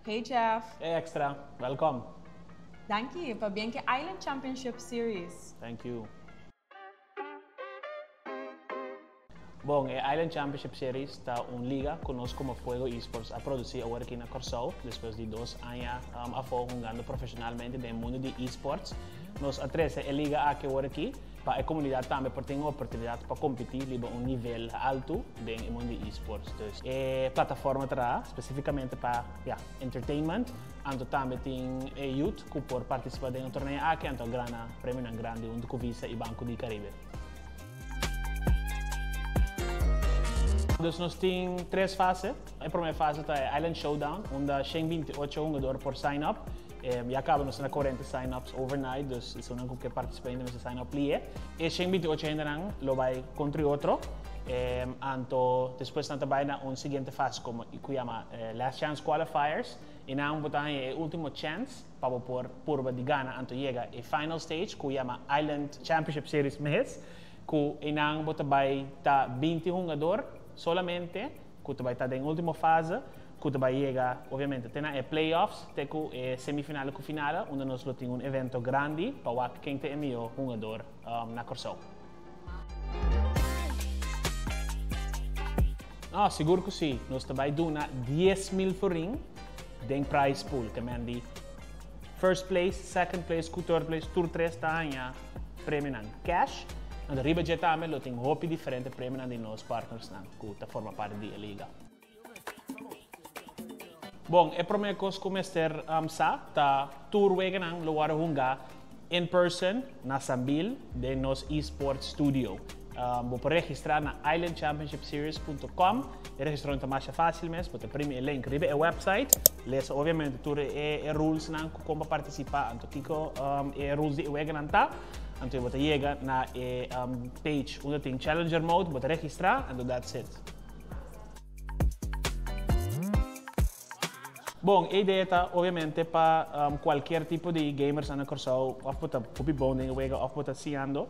Hey Jeff, Hey Extra, welkom. dankie para Bianca Island Championship Series. Thank you. Bom, a Island Championship Series está uma liga conosco como Fuego Esports a produzir agora aqui na Corsol, depois de 2 anos a jogando profissionalmente no mundo de esports. Nós atrasa a liga aqui para a comunidade também por ter uma oportunidade para competir em nível alto no mundo de esports. Então, a plataforma terá especificamente para entertainment, anto também tem youth que por participar em um torneio aqui, anto grana prêmio grande onde visa e Banco do Caribe. Então, nós temos 3 fases. A primeira fase é Island Showdown, onde tem 28 jogadores por sign-up. E acabamos na 40 sign-ups overnight, então isso não é que participa nesse sign-up ali. E tem 28 ainda lo vai contra outro. Então, depois nós também na seguinte fase, como se chama Last Chance Qualifiers. E nós botamos a última chance para por de Ghana, então chega a final stage, que se chama Island Championship Series mês. Que nós botamos 20 jogadores solamente, que vai estar na última fase, que vai chegar, obviamente, tem playoffs, tem semifinal e final, onde nós temos evento grande para quem tem o melhor jogador na Corsol. Seguro que sim, nós também damos 10,000 florin de prize pool, que é de first place, second place, third place, tour 3 está em prêmio em cash. Na riba de também tem hopi diferente prêmio de nossos partners que forma parte da liga. Bom, a primeira coisa que começar tá tour wegenang lugar hunga in person na Sambil de nos esports studio. Vou registrar na islandchampionshipseries.com. Registrar então mais fácil mesmo, porque primeiro link riba é website. Lesa obviamente tour é rules nan como participar, então kiko é rules de wegenang tá. Então você chega na page onde tem Challenger Mode, você registrar and that's it. Bom, a ideia está obviamente para qualquer tipo de gamers na Corsol, ou para puppy bonding, ou para ciando.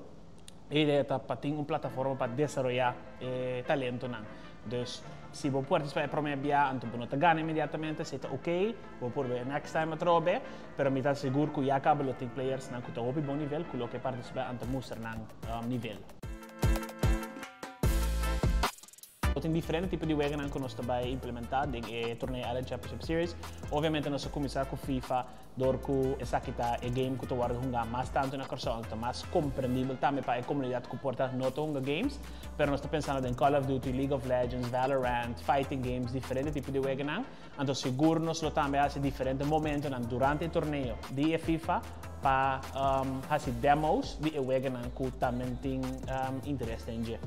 A ideia está para ter uma plataforma para desenvolver talento. Então, se você participar da primeira via, então você não ganha imediatamente, se está ok, você pode ver next time a trobe, mas me está seguro que já acaba de ter players que estão a bom nível, que participar então mostrar no nível. Tem diferentes tipos de regras que nós também implementamos no torneio Island Championship Series. Obviamente, nós começamos com FIFA, porque essa aqui é o game que estou jogando mais tanto na Corsol, então mais compreendível também para a comunidade que porta não jogando games, mas nós estamos pensando em Call of Duty, League of Legends, Valorant, fighting games, diferentes tipos de regras. Então, seguro nós também fazemos diferentes momentos durante o torneio de FIFA para fazer demos de regras que também têm interesse em ver.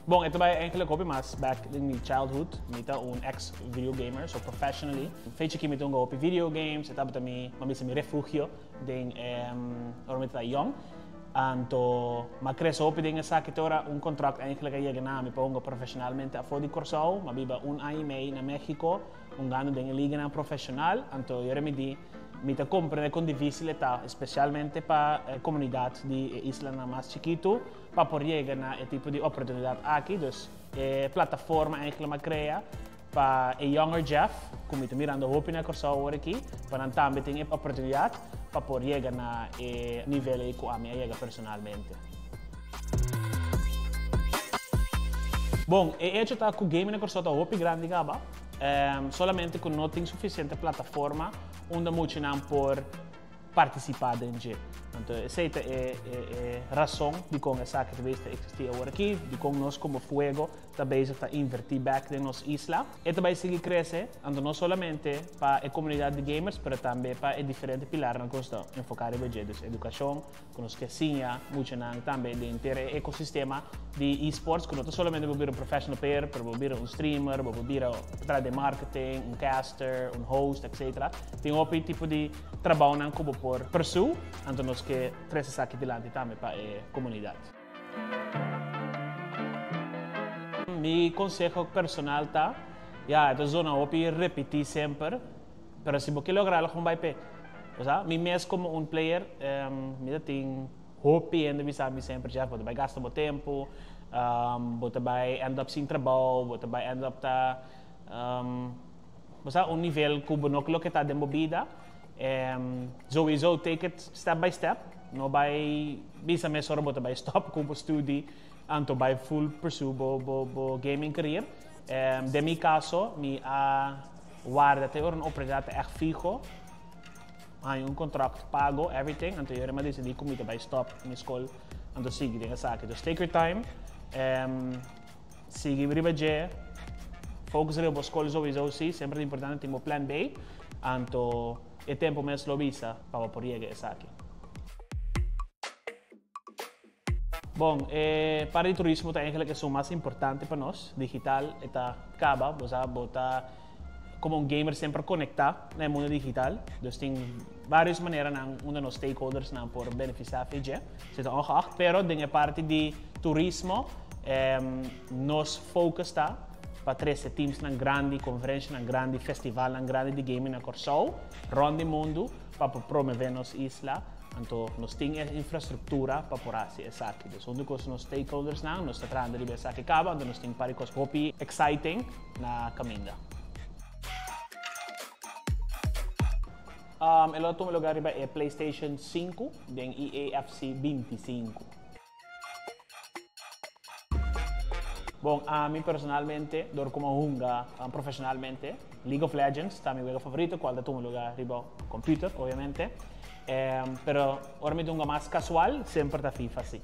Bom, ito ba ang kailangan ko mas back in my childhood, mita un ex-video gamer, so professionally. Fecha kimi itong go video games, ito ba mamisa mi refugio din ormita young. Anto makreso opi din sa kitora un contract ang kailangan yaga na mi pongo professionalmente a Fodi Corsol, mabiba un IMA na Mexico, un gano din liga na professional, anto yoremi di mita comprende con difficile età, specialmente para a comunidade de isla mais chiquito, para poder chegar na tipo de oportunidade aqui, dus plataforma em que ela cria para a younger Jeff, como está mirando o Hopi na Corsol aqui, para também ter oportunidade para poder chegar na nível que a minha chega personalmente. Bom, e hecho tá com o game na Corsol tá Hopi grande gaba. Solamente que não tem suficiente plataforma onde muitos não por participar dentro. Então, essa é a razão de como essa actividade existe agora aqui, de como nós como Fuego também está invertir back de nossa isla. E também seguir crescer, então não somente para a comunidade de gamers, mas também para diferentes pilares que nós enfocar em budgetos, educação, que nós queremos muito também dentro do ecossistema de esports, que não somente para vir um professional player, para vir um streamer, para vir atrás de marketing, um caster, um host, etc. Tem outro tipo de trabalho que por pursue, então nós que traz aqui adiante também para a comunidade. Mi consejo personal está, esta zona OPI repetir sempre, pero se você lograr algo vai pe, o sea, mi mes como um player, me tem hopi ainda me sabe sempre já pode vai gastar muito tempo, Bota by end up sin trabaho, bota by end up ta basta un nível que bonoklo que tá dentro da vida. Sowieso take it step by step. No by bisa me soro bota by stop kubo study anto by full pursue bo gaming career. De mi caso, mi guarda te un operador echt fijo. Hay un contract pago, everything. Anto yo rema decidi kumita by stop in school. Anto sige din sa akin. Just take your time. Sige bribaje. Focus rin po school sowieso si. Sempre importante mo plan B. Anto e tempo mes lo visa para poriege sa akin. Bom, para o turismo tá eigenlijk é o mais importante para nós, digital, eta acaba, bota como um gamer sempre conectar no mundo digital. Dus tem várias maneiras na um dos stakeholders na por beneficiar FG, se tá ongeacht, pero dinge parte de turismo, nos focus tá para três teams na grande conferência, na grande festival, na grande de gaming na Corsou, rond o mundo para promover nos isla. Então, nós temos infraestrutura para por assim, exato. Então, onde os stakeholders não, nós estamos tratando de essa que acaba, então nós temos para coisas hopi exciting na caminho. El outro lugar é PlayStation 5, den EAFC 25. Bom, a mim personalmente, dor como junga profissionalmente, League of Legends, está meu jogo favorito, qual é o lugar riba computer, obviamente. Pero ora me dunga mais casual, sempre da FIFA sim.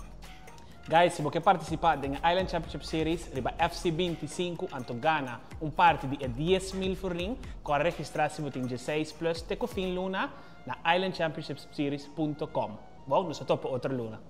Guys, se você participar da Island Championship Series, riba FC 25, anto gana parte de 10.000 forling, com registrar-se em 16 plus, te com fim luna na islandchampionshipseries.com. Bom, nós topo outra luna.